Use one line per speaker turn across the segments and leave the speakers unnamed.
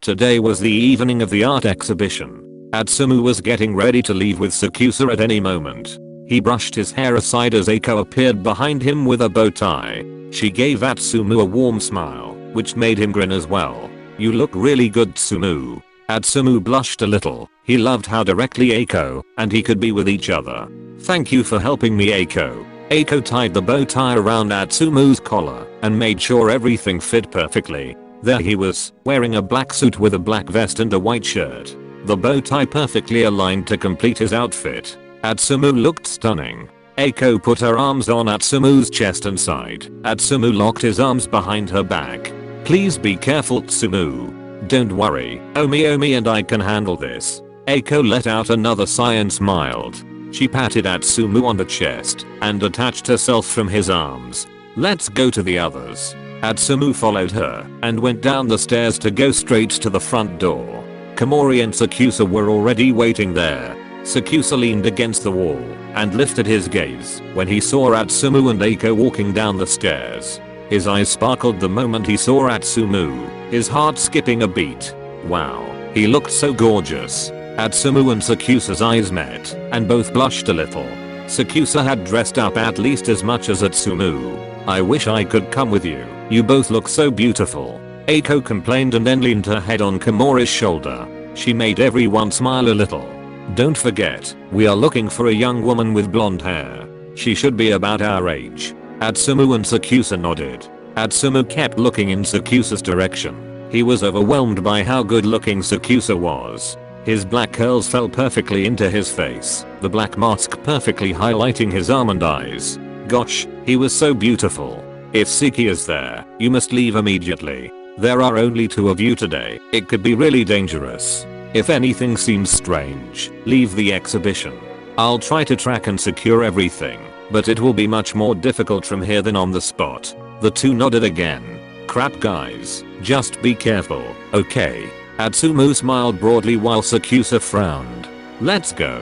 Today was the evening of the art exhibition. Atsumu was getting ready to leave with Sakusa at any moment. He brushed his hair aside as Eiko appeared behind him with a bow tie. She gave Atsumu a warm smile, which made him grin as well. "You look really good, Tsumu." Atsumu blushed a little. He loved how directly Eiko and he could be with each other. "Thank you for helping me, Eiko." Eiko tied the bow tie around Atsumu's collar and made sure everything fit perfectly. There he was, wearing a black suit with a black vest and a white shirt. The bow tie perfectly aligned to complete his outfit. Atsumu looked stunning. Eiko put her arms on Atsumu's chest and side. Atsumu locked his arms behind her back. "Please be careful, Tsumu. Don't worry, Omi and I can handle this." Eiko let out another sigh and smiled. She patted Atsumu on the chest and detached herself from his arms. "Let's go to the others." Atsumu followed her and went down the stairs to go straight to the front door. Komori and Sakusa were already waiting there. Sakusa leaned against the wall and lifted his gaze when he saw Atsumu and Eiko walking down the stairs. His eyes sparkled the moment he saw Atsumu, his heart skipping a beat. Wow, he looked so gorgeous. Atsumu and Sakusa's eyes met and both blushed a little. Sakusa had dressed up at least as much as Atsumu. "I wish I could come with you. You both look so beautiful." Eiko complained and then leaned her head on Komori's shoulder. She made everyone smile a little. "Don't forget, we are looking for a young woman with blonde hair. She should be about our age." Atsumu and Sakusa nodded. Atsumu kept looking in Sakusa's direction. He was overwhelmed by how good looking Sakusa was. His black curls fell perfectly into his face, the black mask perfectly highlighting his almond eyes. Gosh, he was so beautiful. "If Siki is there, you must leave immediately. There are only 2 of you today. It could be really dangerous. If anything seems strange, leave the exhibition. I'll try to track and secure everything, but it will be much more difficult from here than on the spot." The 2 nodded again. "Crap guys, just be careful, okay?" Atsumu smiled broadly while Sakusa frowned. "Let's go."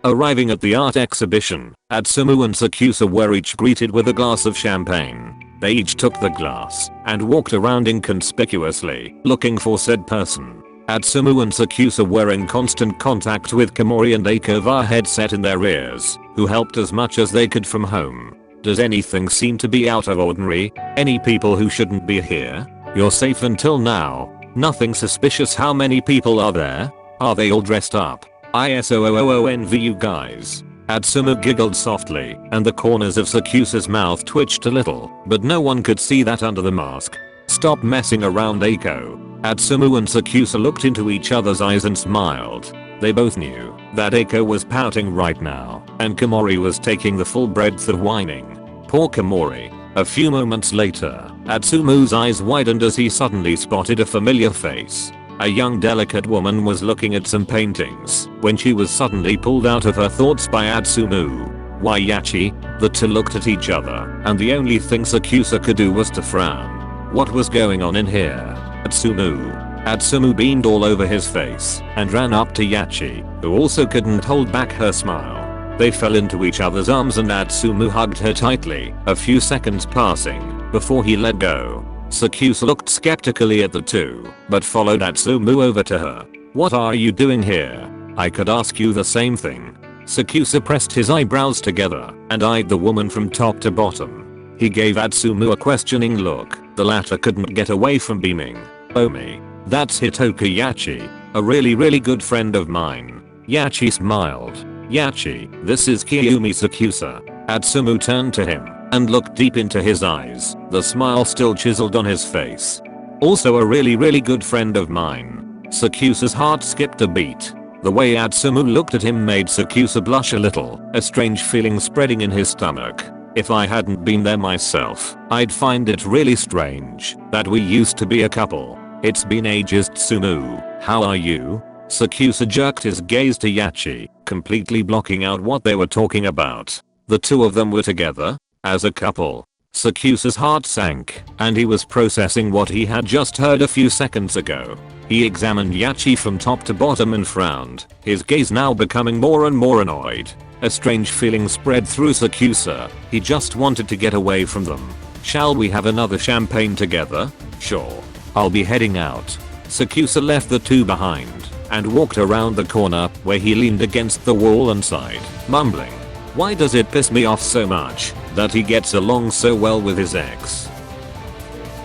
Arriving at the art exhibition, Atsumu and Sakusa were each greeted with a glass of champagne. They each took the glass and walked around inconspicuously, looking for said person. Atsumu and Sakusa were in constant contact with Komori and Eiko via headset in their ears, who helped as much as they could from home. "Does anything seem to be out of ordinary? Any people who shouldn't be here? You're safe until now. Nothing suspicious. How many people are there? Are they all dressed up? ISOOOONV you guys." Atsumu giggled softly, and the corners of Sakusa's mouth twitched a little, but no one could see that under the mask. "Stop messing around, Eiko." Atsumu and Sakusa looked into each other's eyes and smiled. They both knew that Eiko was pouting right now, and Komori was taking the full breadth of whining. Poor Komori. A few moments later, Atsumu's eyes widened as he suddenly spotted a familiar face. A young delicate woman was looking at some paintings when she was suddenly pulled out of her thoughts by Atsumu. "Why Yachi?" The 2 looked at each other, and the only thing Sakusa could do was to frown. What was going on in here? Atsumu beamed all over his face and ran up to Yachi, who also couldn't hold back her smile. They fell into each other's arms and Atsumu hugged her tightly, a few seconds passing before he let go. Sakusa looked skeptically at the 2, but followed Atsumu over to her. "What are you doing here? I could ask you the same thing." Sakusa pressed his eyebrows together and eyed the woman from top to bottom. He gave Atsumu a questioning look. The latter couldn't get away from beaming. "Omi. That's Hitoka Yachi, a really good friend of mine." Yachi smiled. "Yachi, this is Kiyoomi Sakusa." Atsumu turned to him and looked deep into his eyes, the smile still chiseled on his face. "Also a really good friend of mine." Sakusa's heart skipped a beat. The way Atsumu looked at him made Sakusa blush a little, a strange feeling spreading in his stomach. If I hadn't been there myself, I'd find it really strange that we used to be a couple. "It's been ages, Tsumu. How are you?" Sakusa jerked his gaze to Yachi, completely blocking out what they were talking about. The 2 of them were together? As a couple? Sakusa's heart sank, and he was processing what he had just heard a few seconds ago. He examined Yachi from top to bottom and frowned, his gaze now becoming more and more annoyed. A strange feeling spread through Sakusa. He just wanted to get away from them. "Shall we have another champagne together?" "Sure." I'll be heading out. Sakusa left the two behind and walked around the corner where he leaned against the wall and sighed, mumbling, "Why does it piss me off so much that he gets along so well with his ex?"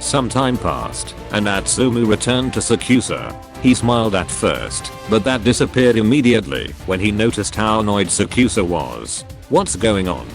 Some time passed, and Atsumu returned to Sakusa. He smiled at first, but that disappeared immediately when he noticed how annoyed Sakusa was. "What's going on?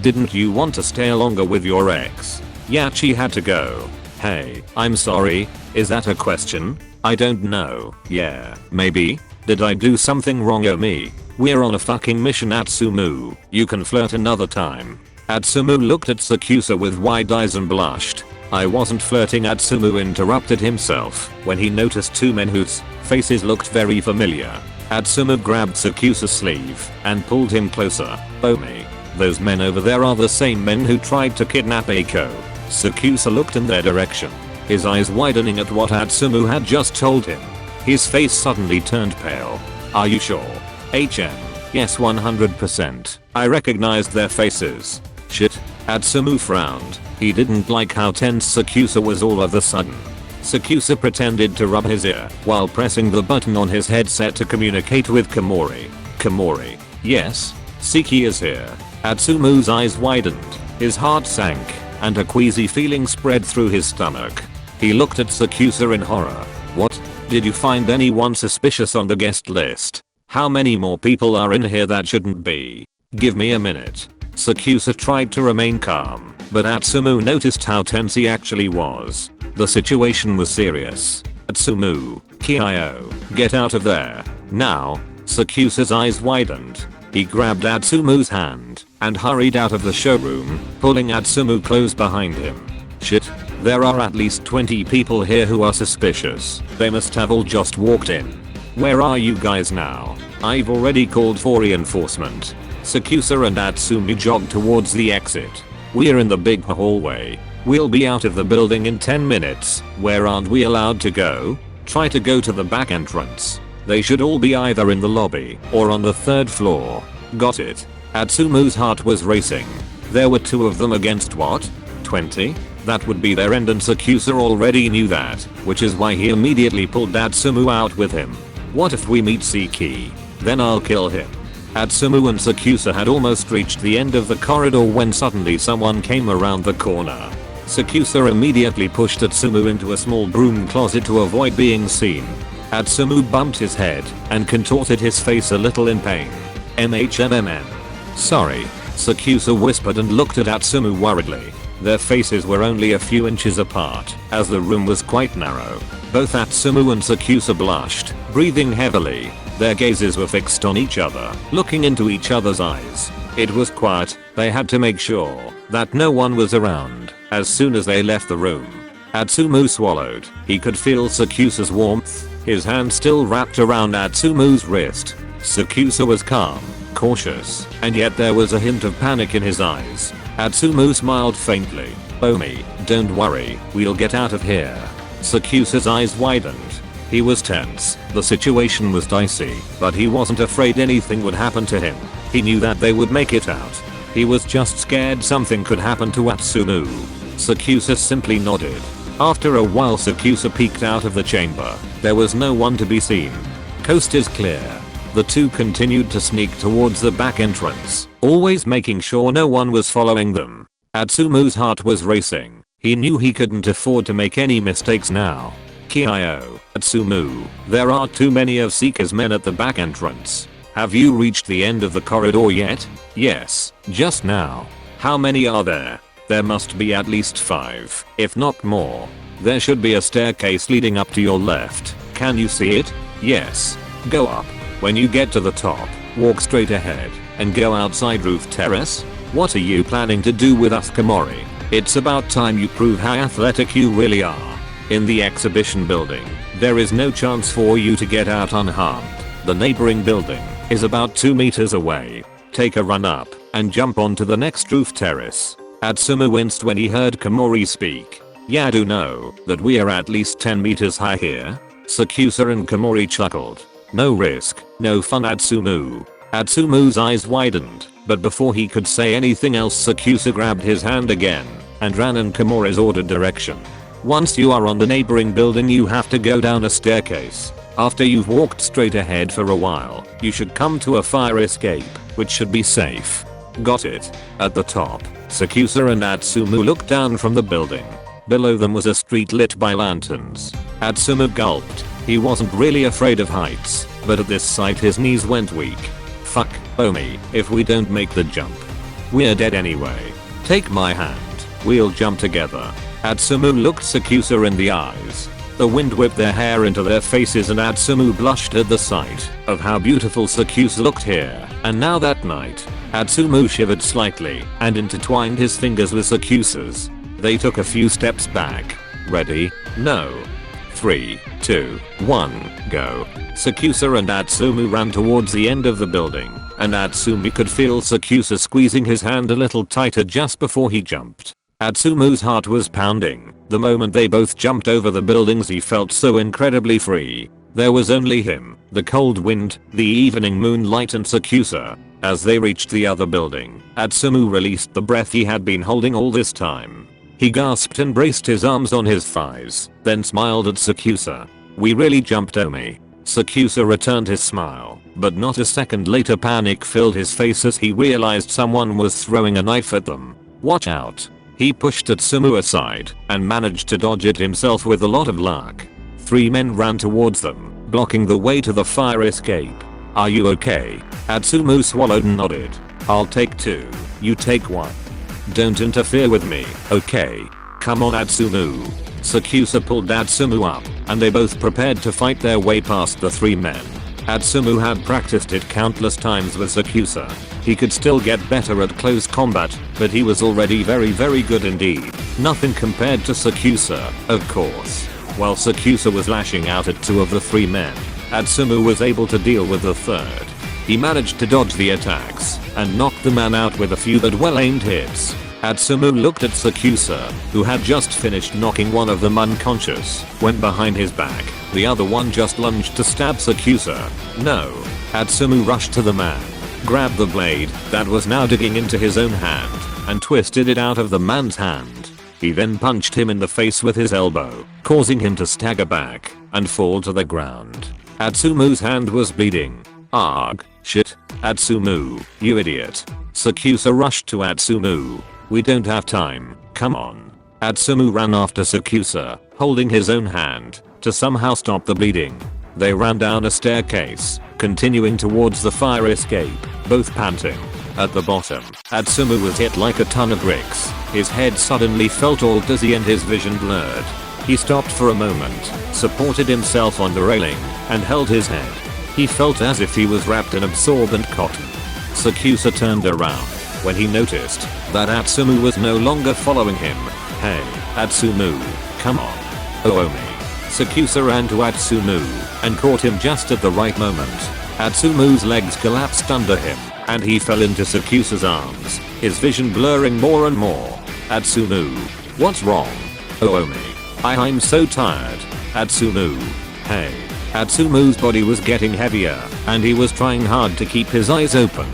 Didn't you want to stay longer with your ex?" "Yeah, she had to go." "Hey, I'm sorry, is that a question?" "I don't know, yeah, maybe? Did I do something wrong? Oh me. We're on a fucking mission, Atsumu. You can flirt another time." Atsumu looked at Sakusa with wide eyes and blushed. "I wasn't flirting." Atsumu interrupted himself when he noticed two men whose faces looked very familiar. Atsumu grabbed Sakusa's sleeve and pulled him closer. "Oh me. Those men over there are the same men who tried to kidnap Eiko." Sakusa looked in their direction, his eyes widening at what Atsumu had just told him. His face suddenly turned pale. "Are you sure?" "HM. Yes, 100%. I recognized their faces." "Shit." Atsumu frowned. He didn't like how tense Sakusa was all of a sudden. Sakusa pretended to rub his ear while pressing the button on his headset to communicate with Komori. "Komori." "Yes?" "Siki is here." Atsumu's eyes widened, his heart sank, and a queasy feeling spread through his stomach. He looked at Sakusa in horror. "What? Did you find anyone suspicious on the guest list? How many more people are in here that shouldn't be? Give me a minute." Sakusa tried to remain calm, but Atsumu noticed how tense he actually was. The situation was serious. "Atsumu, Kyo, get out of there. Now." Sakusa's eyes widened. He grabbed Atsumu's hand and hurried out of the showroom, pulling Atsumu close behind him. "Shit. There are at least 20 people here who are suspicious. They must have all just walked in. Where are you guys now? I've already called for reinforcement." Sakusa and Atsumu jogged towards the exit. "We're in the big hallway. We'll be out of the building in 10 minutes. Where aren't we allowed to go? Try to go to the back entrance. They should all be either in the lobby or on the 3rd floor." "Got it." Atsumu's heart was racing. There were two of them against what? 20? That would be their end, and Sakusa already knew that, which is why he immediately pulled Atsumu out with him. "What if we meet Siki? Then I'll kill him." Atsumu and Sakusa had almost reached the end of the corridor when suddenly someone came around the corner. Sakusa immediately pushed Atsumu into a small broom closet to avoid being seen. Atsumu bumped his head and contorted his face a little in pain. "MHMMN. Sorry." Sakusa whispered and looked at Atsumu worriedly. Their faces were only a few inches apart, as the room was quite narrow. Both Atsumu and Sakusa blushed, breathing heavily. Their gazes were fixed on each other, looking into each other's eyes. It was quiet. They had to make sure that no one was around as soon as they left the room. Atsumu swallowed. He could feel Sakusa's warmth, his hand still wrapped around Atsumu's wrist. Sakusa was calm, cautious, and yet there was a hint of panic in his eyes. Atsumu smiled faintly. "Oh me, don't worry, we'll get out of here." Sakusa's eyes widened. He was tense. The situation was dicey, but he wasn't afraid anything would happen to him. He knew that they would make it out. He was just scared something could happen to Atsumu. Sakusa simply nodded. After a while Sakusa peeked out of the chamber. There was no one to be seen. "Coast is clear." The two continued to sneak towards the back entrance, always making sure no one was following them. Atsumu's heart was racing. He knew he couldn't afford to make any mistakes now. "Kyo, Atsumu, there are too many of Sika's men at the back entrance. Have you reached the end of the corridor yet?" "Yes, just now." "How many are there?" "There must be at least 5, if not more. There should be a staircase leading up to your left. Can you see it?" "Yes." "Go up. When you get to the top, walk straight ahead and go outside roof terrace." "What are you planning to do with us, Komori? It's about time you prove how athletic you really are." "In the exhibition building, there is no chance for you to get out unharmed. The neighboring building is about 2 meters away. Take a run up and jump onto the next roof terrace." Atsumu winced when he heard Komori speak. "Yeah, I do know that we are at least 10 meters high here." Sakusa and Komori chuckled. "No risk, no fun, Atsumu." Atsumu's eyes widened, but before he could say anything else Sakusa grabbed his hand again and ran in Komori's ordered direction. Once you are on the neighboring building you have to go down a staircase. After you've walked straight ahead for a while, you should come to a fire escape, which should be safe. Got it. At the top, Sakusa and Atsumu looked down from the building. Below them was a street lit by lanterns. Atsumu gulped. He wasn't really afraid of heights, but at this sight his knees went weak. Fuck, Omi, if we don't make the jump, we're dead anyway. Take my hand, we'll jump together. Atsumu looked Sakusa in the eyes. The wind whipped their hair into their faces and Atsumu blushed at the sight of how beautiful Sakusa looked here. And now that night, Atsumu shivered slightly and intertwined his fingers with Sakusa's. They took a few steps back. Ready? No. 3, 2, 1, go. Sakusa and Atsumu ran towards the end of the building, and Atsumu could feel Sakusa squeezing his hand a little tighter just before he jumped. Atsumu's heart was pounding. The moment they both jumped over the buildings he felt so incredibly free. There was only him, the cold wind, the evening moonlight and Sakusa. As they reached the other building, Atsumu released the breath he had been holding all this time. He gasped and braced his arms on his thighs, then smiled at Sakusa. We really jumped, Omi. Sakusa returned his smile, but not a second later panic filled his face as he realized someone was throwing a knife at them. Watch out. He pushed Atsumu aside and managed to dodge it himself with a lot of luck. 3 men ran towards them, blocking the way to the fire escape. Are you okay? Atsumu swallowed and nodded. I'll take 2, you take 1. Don't interfere with me, okay? Come on, Atsumu. Sakusa pulled Atsumu up, and they both prepared to fight their way past the 3 men. Atsumu had practiced it countless times with Sakusa. He could still get better at close combat, but he was already very good indeed. Nothing compared to Sakusa, of course. While Sakusa was lashing out at 2 of the 3 men, Atsumu was able to deal with the 3rd. He managed to dodge the attacks and knock the man out with a few but well-aimed hits. Atsumu looked at Sakusa, who had just finished knocking one of them unconscious, went behind his back. The other one just lunged to stab Sakusa. No. Atsumu rushed to the man, grabbed the blade that was now digging into his own hand, and twisted it out of the man's hand. He then punched him in the face with his elbow, causing him to stagger back and fall to the ground. Atsumu's hand was bleeding. Argh, shit, Atsumu, you idiot. Sakusa rushed to Atsumu. We don't have time, come on. Atsumu ran after Sakusa, holding his own hand, to somehow stop the bleeding. They ran down a staircase, continuing towards the fire escape, both panting. At the bottom, Atsumu was hit like a ton of bricks. His head suddenly felt all dizzy and his vision blurred. He stopped for a moment, supported himself on the railing, and held his head. He felt as if he was wrapped in absorbent cotton. Sakusa turned around when he noticed that Atsumu was no longer following him. Hey, Atsumu, come on. Omi. Sakusa ran to Atsumu and caught him just at the right moment. Atsumu's legs collapsed under him and he fell into Sakusa's arms, his vision blurring more and more. Atsumu, what's wrong? Omi. I'm so tired. Atsumu. Hey. Atsumu's body was getting heavier and he was trying hard to keep his eyes open.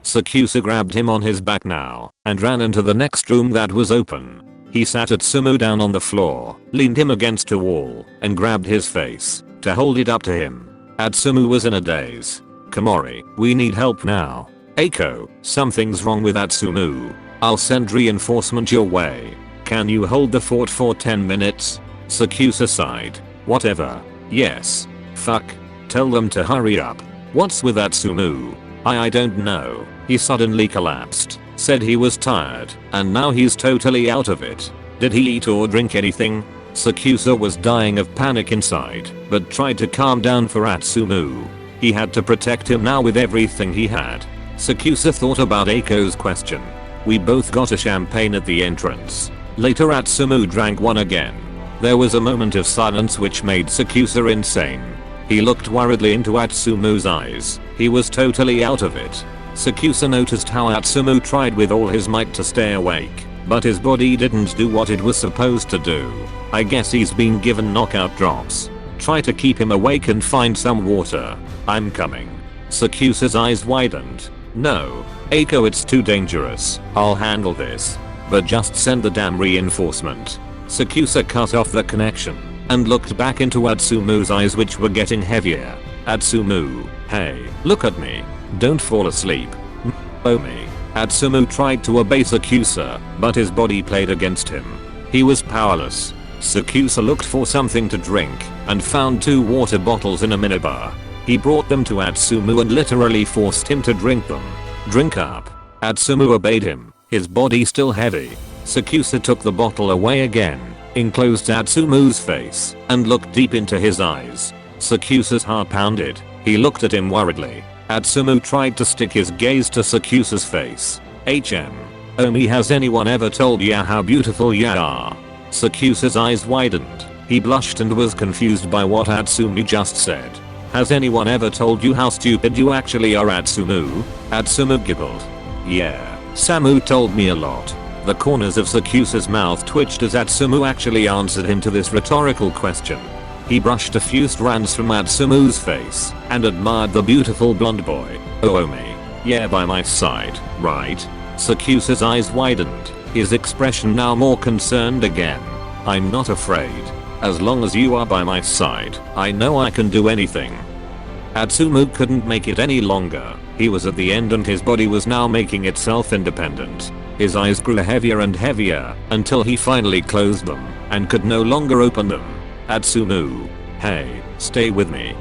Sakusa grabbed him on his back now and ran into the next room that was open. He sat Atsumu down on the floor, leaned him against a wall, and grabbed his face to hold it up to him. Atsumu was in a daze. Komori, we need help now. Eiko, something's wrong with Atsumu. I'll send reinforcement your way. Can you hold the fort for 10 minutes? Sakusa sighed. Whatever. Yes. Fuck. Tell them to hurry up. What's with Atsumu? I don't know. He suddenly collapsed, said he was tired, and now he's totally out of it. Did he eat or drink anything? Sakusa was dying of panic inside, but tried to calm down for Atsumu. He had to protect him now with everything he had. Sakusa thought about Eiko's question. We both got a champagne at the entrance. Later Atsumu drank one again. There was a moment of silence which made Sakusa insane. He looked worriedly into Atsumu's eyes. He was totally out of it. Sakusa noticed how Atsumu tried with all his might to stay awake, but his body didn't do what it was supposed to do. I guess he's been given knockout drops. Try to keep him awake and find some water. I'm coming. Sakusa's eyes widened. No, Eiko, it's too dangerous. I'll handle this. But just send the damn reinforcement. Sakusa cut off the connection and looked back into Atsumu's eyes, which were getting heavier. Atsumu, hey, look at me. Don't fall asleep. Oh me. Atsumu tried to obey Sakusa, but his body played against him. He was powerless. Sakusa looked for something to drink and found 2 water bottles in a minibar. He brought them to Atsumu and literally forced him to drink them. Drink up. Atsumu obeyed him, his body still heavy. Sakusa took the bottle away again, enclosed Atsumu's face, and looked deep into his eyes. Sakusa's heart pounded. He looked at him worriedly. Atsumu tried to stick his gaze to Sakusa's face. Omi, has anyone ever told ya how beautiful ya are? Sakusa's eyes widened. He blushed and was confused by what Atsumu just said. Has anyone ever told you how stupid you actually are, Atsumu? Atsumu giggled. Yeah, Samu told me a lot. The corners of Sakusa's mouth twitched as Atsumu actually answered him to this rhetorical question. He brushed a few strands from Atsumu's face and admired the beautiful blonde boy. Omi. Yeah, by my side, right? Sakusa's eyes widened, his expression now more concerned again. I'm not afraid. As long as you are by my side, I know I can do anything. Atsumu couldn't make it any longer. He was at the end and his body was now making itself independent. His eyes grew heavier and heavier until he finally closed them and could no longer open them. Atsumu. Hey, stay with me.